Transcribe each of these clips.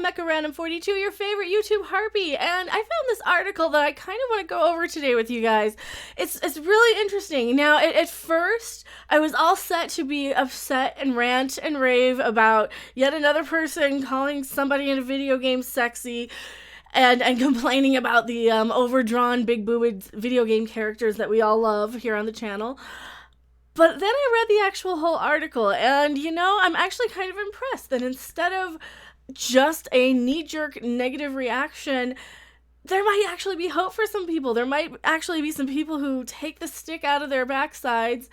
am Mecha Random 42, your favorite YouTube harpy, and I found this article that I kind of want to go over today with you guys. It's really interesting. Now, at first, I was all set to be upset and rant and rave about yet another person calling somebody in a video game sexy, and complaining about the overdrawn, big-boobed video game characters that we all love here on the channel. But then I read the actual whole article, and, I'm actually kind of impressed that instead of just a knee-jerk negative reaction, there might actually be hope for some people. There might actually be some people who take the stick out of their backsides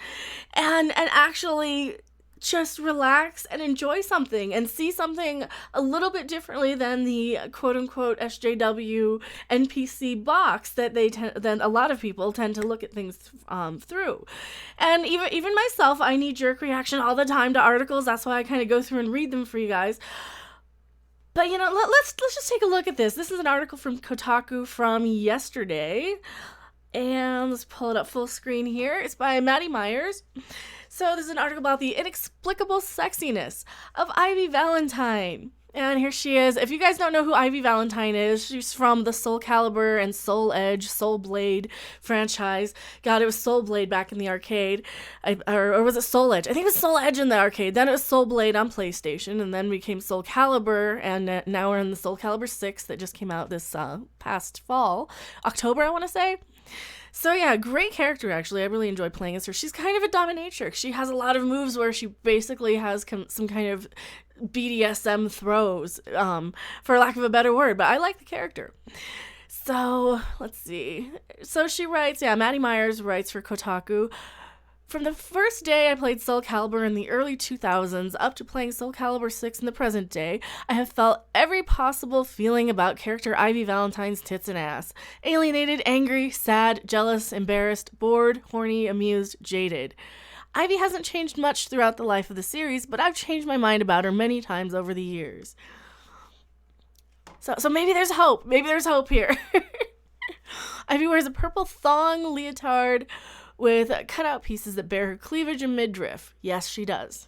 and actually just relax and enjoy something and see something a little bit differently than the quote-unquote SJW NPC box that then a lot of people tend to look at things through. And even myself, I knee-jerk reaction all the time to articles. That's why I kind of go through and read them for you guys. But, let's just take a look at this. This is an article from Kotaku from yesterday. And let's pull it up full screen here. It's by Maddie Myers. So this is an article about the inexplicable sexiness of Ivy Valentine. And here she is. If you guys don't know who Ivy Valentine is, she's from the Soul Calibur and Soul Edge, Soul Blade franchise. God, it was Soul Blade back in the arcade. Or was it Soul Edge? I think it was Soul Edge in the arcade. Then it was Soul Blade on PlayStation. And then became Soul Calibur. And now we're in the Soul Calibur 6 that just came out this past fall. October, I want to say. So yeah, great character actually. I really enjoyed playing as her. She's kind of a dominatrix. She has a lot of moves where she basically has some kind of BDSM throws, for lack of a better word, but I like the character. So, let's see. So she writes, Maddie Myers writes for Kotaku. From the first day I played Soul Calibur in the early 2000s up to playing Soul Calibur 6 in the present day, I have felt every possible feeling about character Ivy Valentine's tits and ass. Alienated, angry, sad, jealous, embarrassed, bored, horny, amused, jaded. Ivy hasn't changed much throughout the life of the series, but I've changed my mind about her many times over the years. So maybe there's hope. Maybe there's hope here. Ivy wears a purple thong leotard with cutout pieces that bear her cleavage and midriff. Yes, she does.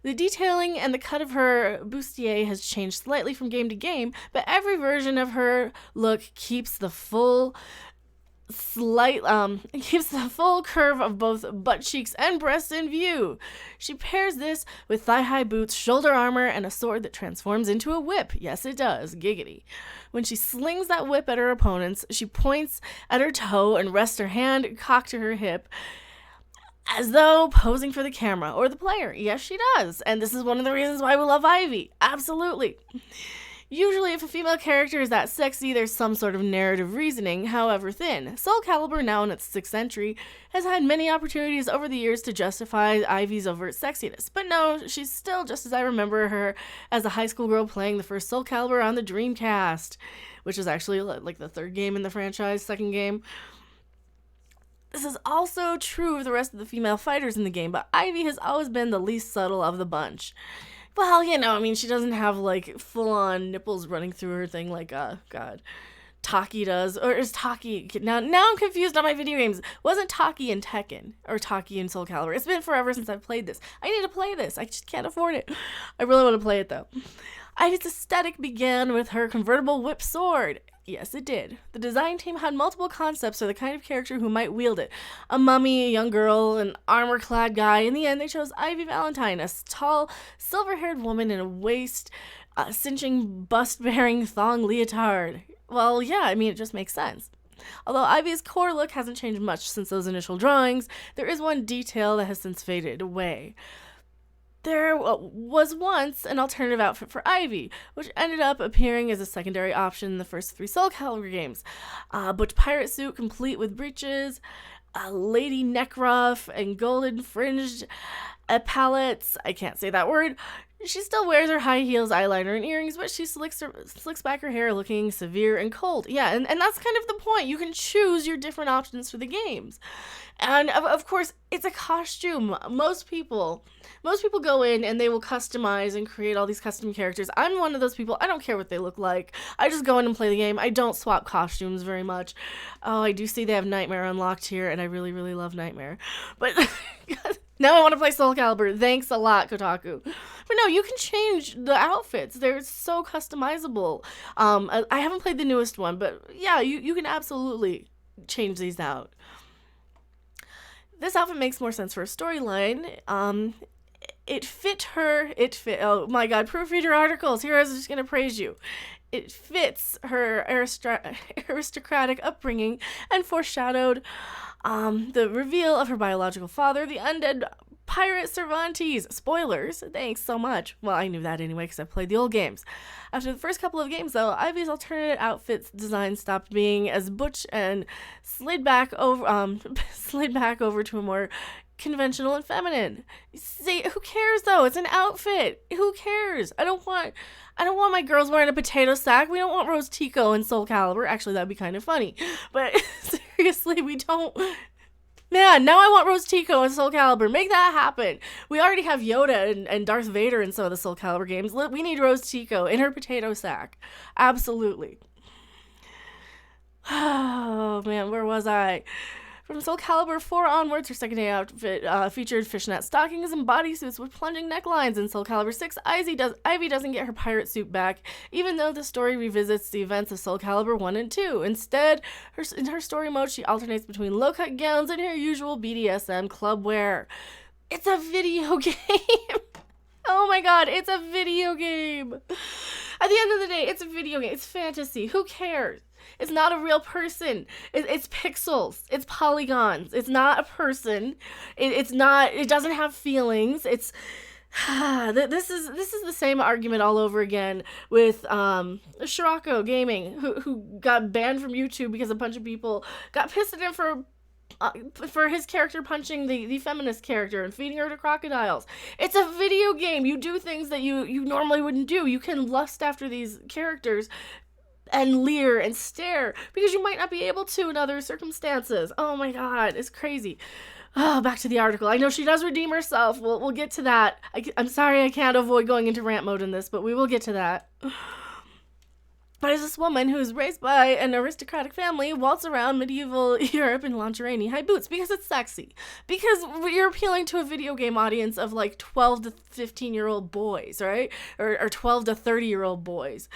The detailing and the cut of her bustier has changed slightly from game to game, but every version of her look keeps the full curve of both butt cheeks and breasts in view. She pairs this with thigh-high boots, shoulder armor, and a sword that transforms into a whip. Yes, it does. Giggity. When she slings that whip at her opponents, she points at her toe and rests her hand cocked to her hip, as though posing for the camera or the player. Yes, she does. And this is one of the reasons why we love Ivy. Absolutely. Usually, if a female character is that sexy, there's some sort of narrative reasoning, however thin. Soul Calibur, now in its 6th entry, has had many opportunities over the years to justify Ivy's overt sexiness. But no, she's still just as I remember her as a high school girl playing the first Soul Calibur on the Dreamcast, which is actually like the 3rd game in the franchise, 2nd game. This is also true of the rest of the female fighters in the game, but Ivy has always been the least subtle of the bunch. Well, she doesn't have, full-on nipples running through her thing like, Taki does. Or is Taki... Now I'm confused on my video games. Wasn't Taki in Tekken? Or Taki in Soul Calibur? It's been forever since I've played this. I need to play this. I just can't afford it. I really want to play it, though. Ivy's aesthetic began with her convertible whip sword. Yes, it did. The design team had multiple concepts for the kind of character who might wield it. A mummy, a young girl, an armor-clad guy. In the end, they chose Ivy Valentine, a tall, silver-haired woman in a waist-cinching, bust-bearing thong leotard. Well, yeah, it just makes sense. Although Ivy's core look hasn't changed much since those initial drawings, there is one detail that has since faded away. There was once an alternative outfit for Ivy, which ended up appearing as a secondary option in the first 3 Soul Calibur games. A butch pirate suit complete with breeches, a lady neck ruff, and golden fringed epaulettes. I can't say that word. She still wears her high heels, eyeliner, and earrings, but she slicks back her hair looking severe and cold. Yeah, and that's kind of the point. You can choose your different options for the games. And of course, it's a costume. Most people go in and they will customize and create all these custom characters. I'm one of those people. I don't care what they look like. I just go in and play the game. I don't swap costumes very much. Oh, I do see they have Nightmare unlocked here, and I really, really love Nightmare. But Now I want to play Soul Calibur. Thanks a lot, Kotaku. But no, you can change the outfits. They're so customizable. I haven't played the newest one, but yeah, you can absolutely change these out. This outfit makes more sense for a storyline. It fit her. Oh my god, proofreader articles. Here I was just gonna praise you. It fits her aristocratic upbringing and foreshadowed the reveal of her biological father, the undead pirate Cervantes. Spoilers. Thanks so much. Well, I knew that anyway because I played the old games. After the first couple of games, though, Ivy's alternate outfits design stopped being as butch and slid back over to a more conventional and feminine. See, who cares though? It's an outfit. Who cares? I don't want my girls wearing a potato sack. We don't want Rose Tico and Soul Calibur. Actually, that'd be kind of funny. But seriously, we don't. Man, now I want Rose Tico and Soul Calibur. Make that happen. We already have Yoda and Darth Vader in some of the Soul Calibur games. We need Rose Tico in her potato sack. Absolutely. Oh, man, where was I? From Soul Calibur 4 onwards, her second day outfit featured fishnet stockings and bodysuits with plunging necklines. In Soul Calibur 6, Ivy doesn't get her pirate suit back, even though the story revisits the events of Soul Calibur 1 and 2. Instead, in her story mode, she alternates between low-cut gowns and her usual BDSM club wear. It's a video game! Oh my god, it's a video game! At the end of the day, it's a video game. It's fantasy. Who cares? It's not a real person. It's pixels. It's polygons. It's not a person. It doesn't have feelings. This is the same argument all over again with Scirocco Gaming, who got banned from YouTube because a bunch of people got pissed at him for his character punching the feminist character and feeding her to crocodiles. It's a video game. You do things that you normally wouldn't do. You can lust after these characters and leer and stare because you might not be able to in other circumstances. Oh my god, it's crazy. Oh, back to the article. I know she does redeem herself. We'll get to that. I'm sorry I can't avoid going into rant mode in this, but we will get to that. But as this woman who's raised by an aristocratic family waltz around medieval Europe in lingerie and knee-high boots because it's sexy. Because you're appealing to a video game audience of like 12 to 15-year-old boys, right? Or 12 to 30-year-old boys.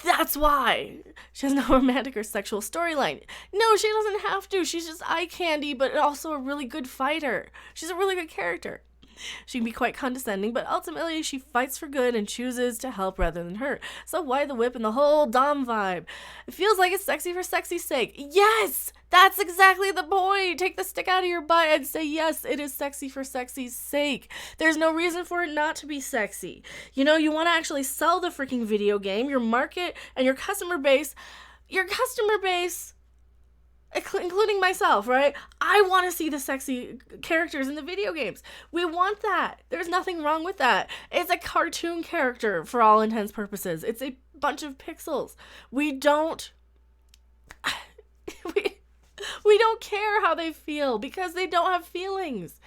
That's why. She has no romantic or sexual storyline. No, she doesn't have to. She's just eye candy, but also a really good fighter. She's a really good character. She can be quite condescending, but ultimately she fights for good and chooses to help rather than hurt. So why the whip and the whole Dom vibe? It feels like it's sexy for sexy's sake. Yes! That's exactly the point! Take the stick out of your butt and say, yes, it is sexy for sexy's sake. There's no reason for it not to be sexy. You know, you want to actually sell the freaking video game, your market, and your customer base, including myself, right? I want to see the sexy characters in the video games. We want that. There's nothing wrong with that. It's a cartoon character for all intents purposes. It's a bunch of pixels. We don't care how they feel because they don't have feelings.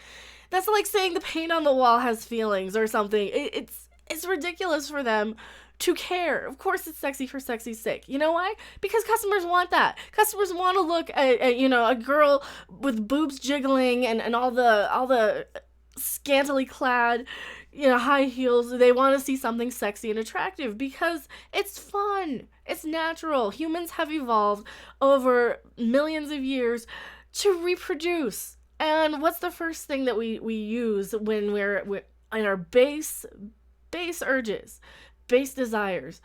That's like saying the paint on the wall has feelings or something. It's ridiculous for them to care. Of course it's sexy for sexy's sake. You know why? Because customers want that. Customers want to look at a girl with boobs jiggling and all the scantily clad, high heels. They want to see something sexy and attractive because it's fun. It's natural. Humans have evolved over millions of years to reproduce. And what's the first thing that we use when we're in our base urges? Base desires,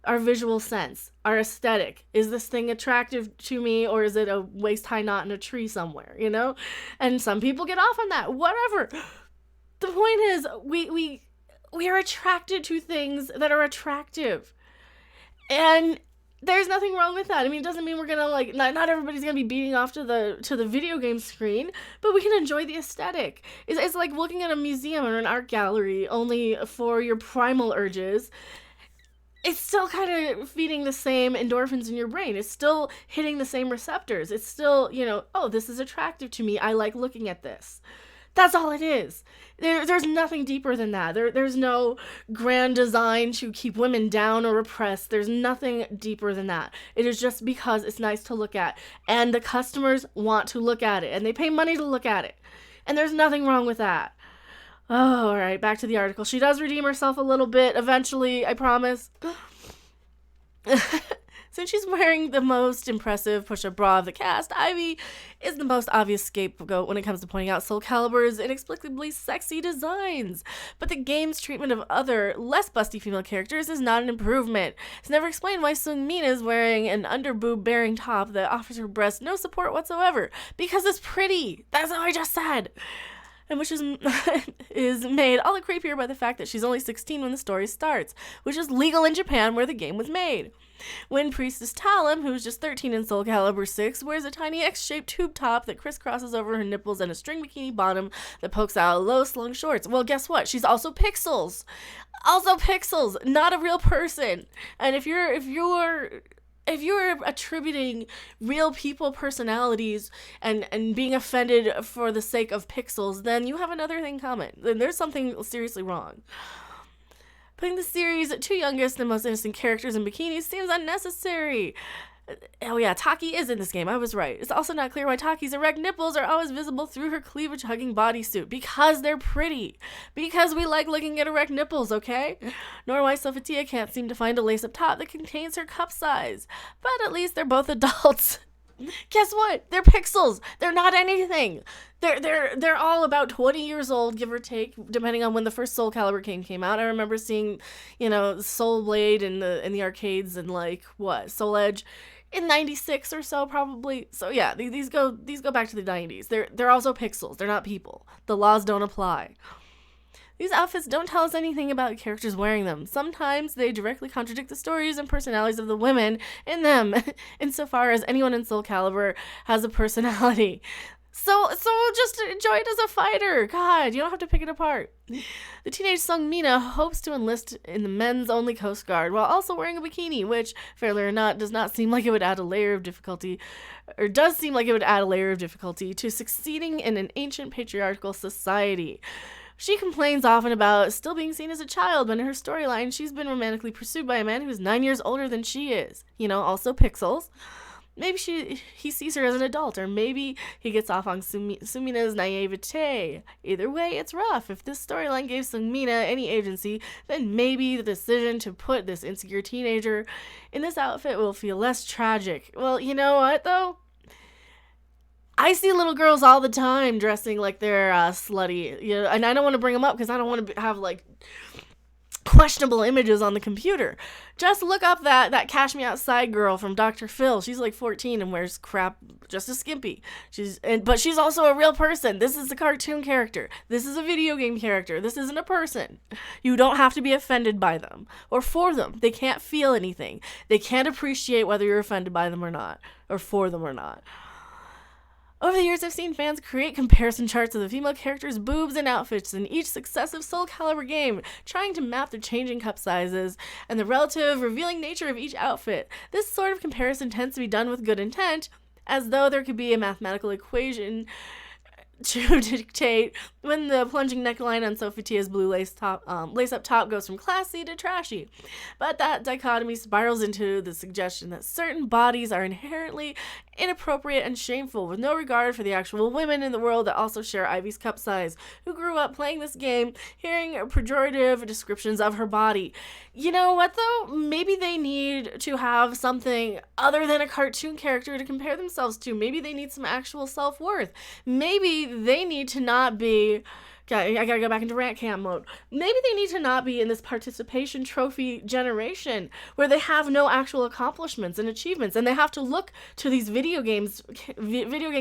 our visual sense, our aesthetic. Is this thing attractive to me or is it a waist-high knot in a tree somewhere, And some people get off on that, whatever. The point is, we are attracted to things that are attractive. And there's nothing wrong with that. I mean, it doesn't mean we're gonna not everybody's gonna be beating off to the video game screen, but we can enjoy the aesthetic. It's like looking at a museum or an art gallery only for your primal urges. It's still kind of feeding the same endorphins in your brain. It's still hitting the same receptors. It's still, oh, this is attractive to me. I like looking at this. That's all it is. There's nothing deeper than that. There's no grand design to keep women down or repressed. There's nothing deeper than that. It is just because it's nice to look at. And the customers want to look at it. And they pay money to look at it. And there's nothing wrong with that. Oh, all right, back to the article. She does redeem herself a little bit eventually, I promise. Since she's wearing the most impressive push-up bra of the cast, Ivy is the most obvious scapegoat when it comes to pointing out Soul Calibur's inexplicably sexy designs. But the game's treatment of other, less busty female characters is not an improvement. It's never explained why Seung-min is wearing an underboob-bearing top that offers her breasts no support whatsoever. Because it's pretty! That's what I just said! And which is made all the creepier by the fact that she's only 16 when the story starts, which is legal in Japan where the game was made. When Priestess Talim, who's just 13 in Soul Calibur 6, wears a tiny X-shaped tube top that crisscrosses over her nipples and a string bikini bottom that pokes out low slung shorts. Well, guess what? She's also Pixels. Also Pixels, not a real person. And if you're attributing real people personalities and being offended for the sake of pixels, then you have another thing coming. Then there's something seriously wrong. Putting the series' two youngest and most innocent characters in bikinis seems unnecessary. Oh yeah, Taki is in this game, I was right. It's also not clear why Taki's erect nipples are always visible through her cleavage-hugging bodysuit. Because they're pretty. Because we like looking at erect nipples, okay? Nor why Sophitia can't seem to find a lace-up top that contains her cup size. But at least they're both adults. Guess what? They're Pixels. They're not anything. They're all about 20 years old, give or take, depending on when the first Soul Calibur game came out. I remember seeing, Soul Blade in the arcades and Soul Edge in 96 or so probably. So yeah, these go back to the 90s. They're also Pixels. They're not people. The laws don't apply. These outfits don't tell us anything about the characters wearing them. Sometimes they directly contradict the stories and personalities of the women in them, insofar as anyone in Soul Calibur has a personality. So just enjoy it as a fighter. God, you don't have to pick it apart. The teenage Seung-mina hopes to enlist in the men's-only Coast Guard while also wearing a bikini, which, fairly or not, does not seem like it would add a layer of difficulty, or does seem like it would add a layer of difficulty to succeeding in an ancient patriarchal society. She complains often about still being seen as a child, but in her storyline, she's been romantically pursued by a man who's 9 years older than she is. Also Pixels. Maybe he sees her as an adult, or maybe he gets off on Sumina's naivete. Either way, it's rough. If this storyline gave Seung-mina any agency, then maybe the decision to put this insecure teenager in this outfit will feel less tragic. Well, you know what, though? I see little girls all the time dressing like they're slutty, and I don't want to bring them up because I don't want to have questionable images on the computer. Just look up that Cash Me Outside girl from Dr. Phil. She's 14 and wears crap just as skimpy. But she's also a real person. This is a cartoon character. This is a video game character. This isn't a person. You don't have to be offended by them or for them. They can't feel anything. They can't appreciate whether you're offended by them or not, or for them or not. Over the years, I've seen fans create comparison charts of the female characters' boobs and outfits in each successive Soul Calibur game, trying to map their changing cup sizes and the relative revealing nature of each outfit. This sort of comparison tends to be done with good intent, as though there could be a mathematical equation to dictate when the plunging neckline on Sophitia's blue lace-up top goes from classy to trashy. But that dichotomy spirals into the suggestion that certain bodies are inherently inappropriate and shameful, with no regard for the actual women in the world that also share Ivy's cup size, who grew up playing this game, hearing pejorative descriptions of her body. You know what, though? Maybe they need to have something other than a cartoon character to compare themselves to. Maybe they need some actual self-worth. Maybe they need to not be... I gotta go back into rant cam mode. Maybe they need to not be in this participation trophy generation where they have no actual accomplishments and achievements, and they have to look to these video game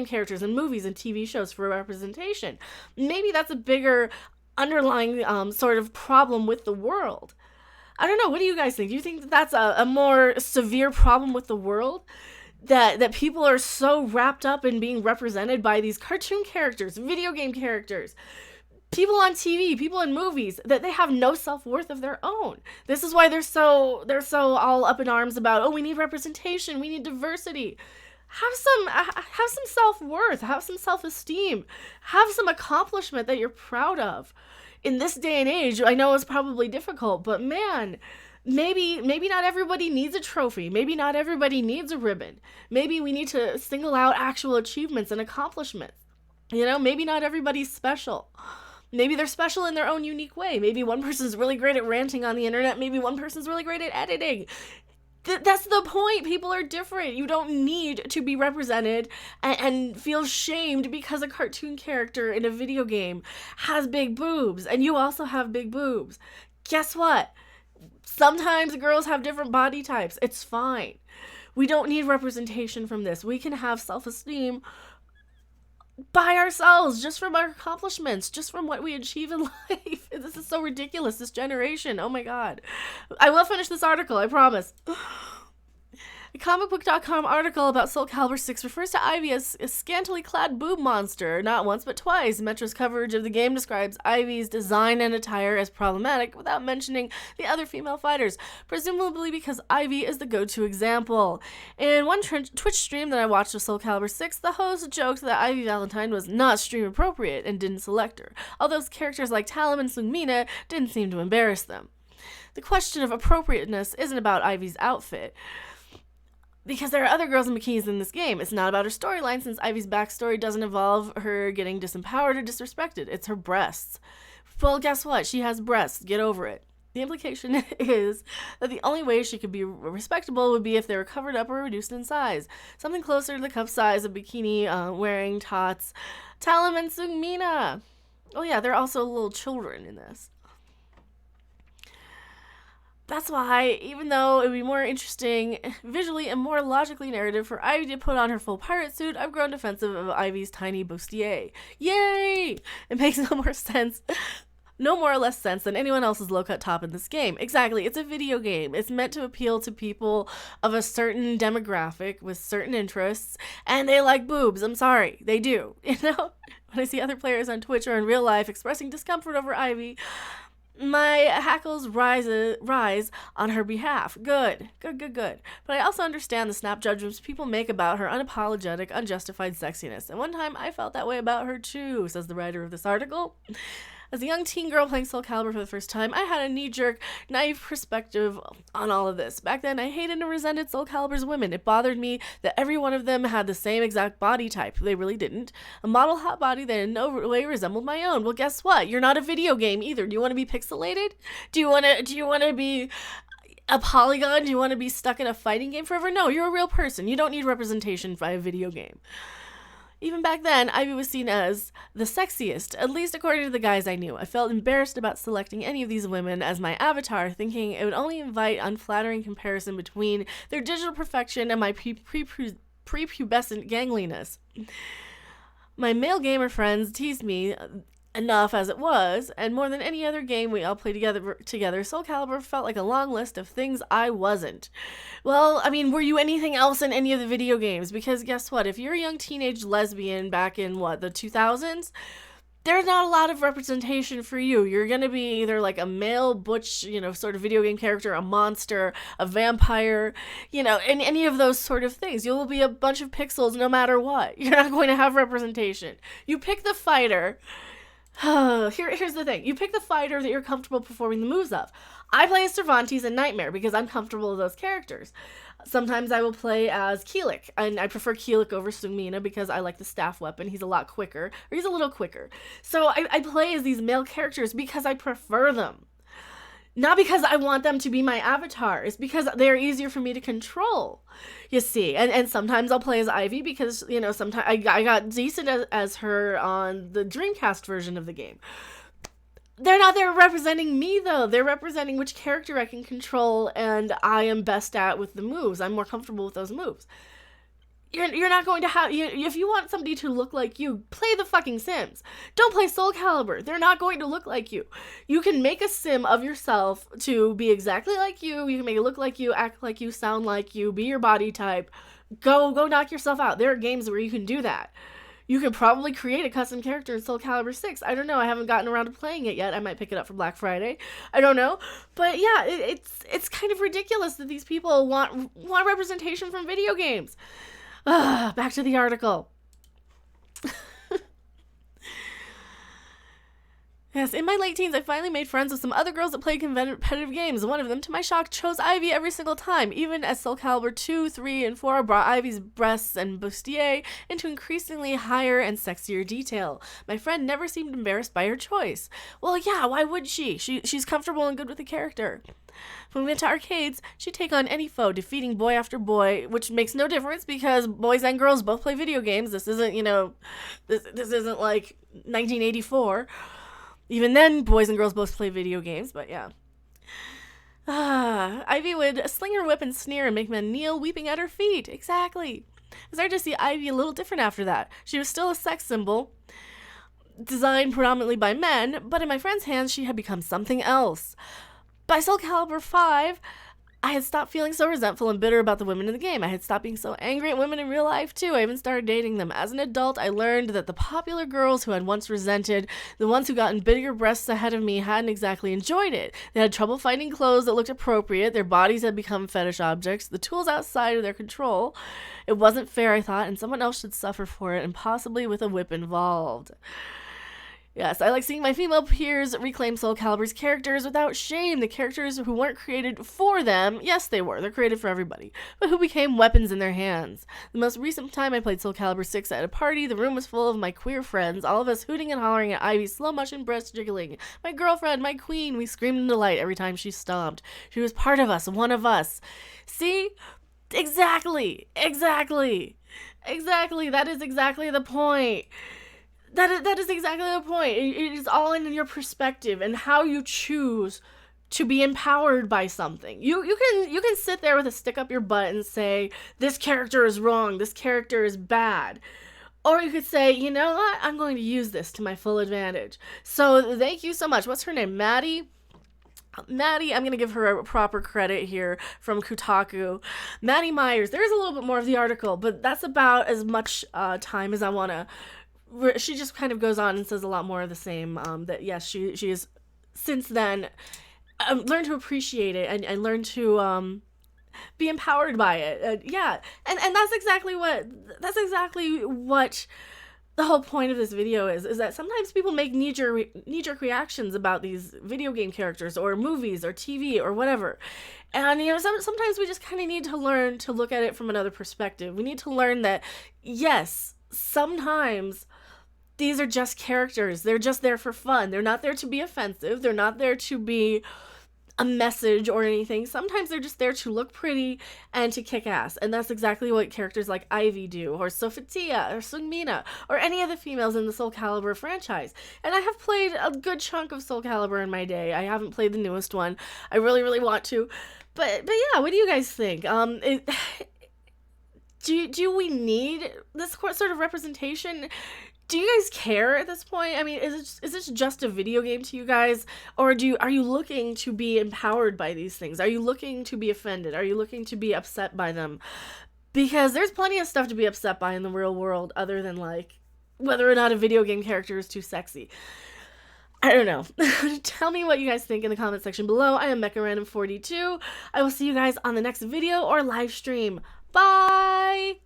characters and movies and TV shows for representation. Maybe that's a bigger underlying sort of problem with the world. I don't know. What do you guys think? Do you think that that's a more severe problem with the world? That people are so wrapped up in being represented by these cartoon characters, video game characters, people on TV, people in movies, that they have no self-worth of their own. This is why they're so all up in arms about, we need representation, we need diversity. Have some self-worth, have some self-esteem, have some accomplishment that you're proud of. In this day and age, I know it's probably difficult, but man, maybe not everybody needs a trophy. Maybe not everybody needs a ribbon. Maybe we need to single out actual achievements and accomplishments. You know, maybe not everybody's special. Maybe they're special in their own unique way. Maybe one person's really great at ranting on the internet. Maybe one person's really great at editing. That's the point. People are different. You don't need to be represented and feel shamed because a cartoon character in a video game has big boobs and you also have big boobs. Guess what? Sometimes girls have different body types. It's fine. We don't need representation from this. We can have self-esteem by ourselves, just from our accomplishments, just from what we achieve in life. This is so ridiculous, this generation. Oh my god. I will finish this article, I promise. A comicbook.com article about Soul Calibur 6 refers to Ivy as a scantily clad boob monster, not once but twice. Metro's coverage of the game describes Ivy's design and attire as problematic without mentioning the other female fighters, presumably because Ivy is the go-to example. In one Twitch stream that I watched of Soul Calibur 6, the host joked that Ivy Valentine was not stream appropriate and didn't select her, although characters like Talim and Sungmina didn't seem to embarrass them. The question of appropriateness isn't about Ivy's outfit, because there are other girls in bikinis in this game. It's not about her storyline, since Ivy's backstory doesn't involve her getting disempowered or disrespected. It's her breasts. Well, guess what? She has breasts. Get over it. The implication is that the only way she could be respectable would be if they were covered up or reduced in size. Something closer to the cup size of bikini wearing tots Talim and Sungmina. Oh yeah, they're also little children in this. That's why, even though it would be more interesting visually and more logically narrative for Ivy to put on her full pirate suit, I've grown defensive of Ivy's tiny bustier. Yay! It makes no more or less sense than anyone else's low-cut top in this game. Exactly, it's a video game. It's meant to appeal to people of a certain demographic with certain interests, and they like boobs. I'm sorry, they do. You know? When I see other players on Twitch or in real life expressing discomfort over Ivy, my hackles rise on her behalf. Good. But I also understand the snap judgments people make about her unapologetic, unjustified sexiness. And one time I felt that way about her too, says the writer of this article. As a young teen girl playing Soul Calibur for the first time, I had a knee-jerk, naive perspective on all of this. Back then, I hated and resented Soul Calibur's women. It bothered me that every one of them had the same exact body type. They really didn't. A model hot body that in no way resembled my own. Well, guess what? You're not a video game either. Do you want to be pixelated? Do you want to be a polygon? Do you want to be stuck in a fighting game forever? No, you're a real person. You don't need representation by a video game. Even back then, Ivy was seen as the sexiest, at least according to the guys I knew. I felt embarrassed about selecting any of these women as my avatar, thinking it would only invite unflattering comparison between their digital perfection and my prepubescent gangliness. My male gamer friends teased me enough as it was, and more than any other game we all played together, Soul Calibur felt like a long list of things I wasn't. Well, I mean, were you anything else in any of the video games? Because guess what? If you're a young teenage lesbian back in, the 2000s, there's not a lot of representation for you. You're going to be either like a male butch, sort of video game character, a monster, a vampire, and any of those sort of things. You'll be a bunch of pixels no matter what. You're not going to have representation. You pick the fighter. Here's the thing. You pick the fighter that you're comfortable performing the moves of. I play as Cervantes and Nightmare because I'm comfortable with those characters. Sometimes I will play as Keelik, and I prefer Keelik over Sungmina because I like the staff weapon. He's a lot quicker, or he's a little quicker. So I play as these male characters because I prefer them. Not because I want them to be my avatar. It's because they're easier for me to control, you see. And sometimes I'll play as Ivy because, sometimes I got decent as her on the Dreamcast version of the game. They're not there representing me, though. They're representing which character I can control and I am best at with the moves. I'm more comfortable with those moves. You're not going to have... if you want somebody to look like you, play the fucking Sims. Don't play Soul Calibur. They're not going to look like you. You can make a sim of yourself to be exactly like you. You can make it look like you, act like you, sound like you, be your body type. Go knock yourself out. There are games where you can do that. You can probably create a custom character in Soul Calibur 6. I don't know. I haven't gotten around to playing it yet. I might pick it up for Black Friday. I don't know. But yeah, it's kind of ridiculous that these people want representation from video games. Back to the article. Yes, in my late teens, I finally made friends with some other girls that played competitive games. One of them, to my shock, chose Ivy every single time, even as Soul Calibur 2, 3, and 4 brought Ivy's breasts and bustier into increasingly higher and sexier detail. My friend never seemed embarrassed by her choice. Well, yeah, why would she? She's comfortable and good with the character. When we went to arcades, she'd take on any foe, defeating boy after boy, which makes no difference because boys and girls both play video games. This isn't, this isn't like 1984. Even then, boys and girls both play video games, but yeah. Ivy would sling her whip and sneer and make men kneel, weeping at her feet. Exactly. I started to see Ivy a little different after that. She was still a sex symbol, designed predominantly by men, but in my friend's hands, she had become something else. By Soul Calibur 5, I had stopped feeling so resentful and bitter about the women in the game. I had stopped being so angry at women in real life, too. I even started dating them. As an adult, I learned that the popular girls who I'd once resented, the ones who gotten bigger breasts ahead of me, hadn't exactly enjoyed it. They had trouble finding clothes that looked appropriate. Their bodies had become fetish objects, the tools outside of their control. It wasn't fair, I thought, and someone else should suffer for it, and possibly with a whip involved. Yes, I like seeing my female peers reclaim Soul Calibur's characters without shame. The characters who weren't created for them, yes, they were. They're created for everybody, but who became weapons in their hands. The most recent time I played Soul Calibur 6 at a party, the room was full of my queer friends, all of us hooting and hollering at Ivy's slow-motion breast jiggling. My girlfriend, my queen, we screamed in delight every time she stomped. She was part of us, one of us. See? Exactly. That is exactly the point. That is exactly the point. It is all in your perspective and how you choose to be empowered by something. You can sit there with a stick up your butt and say, this character is wrong, this character is bad. Or you could say, you know what, I'm going to use this to my full advantage. So thank you so much. What's her name? Maddie, I'm going to give her a proper credit here from Kotaku. Maddie Myers. There is a little bit more of the article, but that's about as much time as I want to. She just kind of goes on and says a lot more of the same, that yes, she has since then learned to appreciate it and learned to be empowered by it. Yeah, and that's exactly what the whole point of this video is that sometimes people make knee-jerk reactions about these video game characters or movies or TV or whatever. And, sometimes we just kind of need to learn to look at it from another perspective. We need to learn that, yes, sometimes these are just characters. They're just there for fun. They're not there to be offensive. They're not there to be a message or anything. Sometimes they're just there to look pretty and to kick ass. And that's exactly what characters like Ivy do, or Sophitia, or Sungmina, or any of the females in the Soul Calibur franchise. And I have played a good chunk of Soul Calibur in my day. I haven't played the newest one. I really, really want to. But yeah, what do you guys think? Do we need this sort of representation? Do you guys care at this point? I mean, is this just a video game to you guys? Or are you looking to be empowered by these things? Are you looking to be offended? Are you looking to be upset by them? Because there's plenty of stuff to be upset by in the real world other than, like, whether or not a video game character is too sexy. I don't know. Tell me what you guys think in the comment section below. I am MechaRandom42. I will see you guys on the next video or live stream. Bye!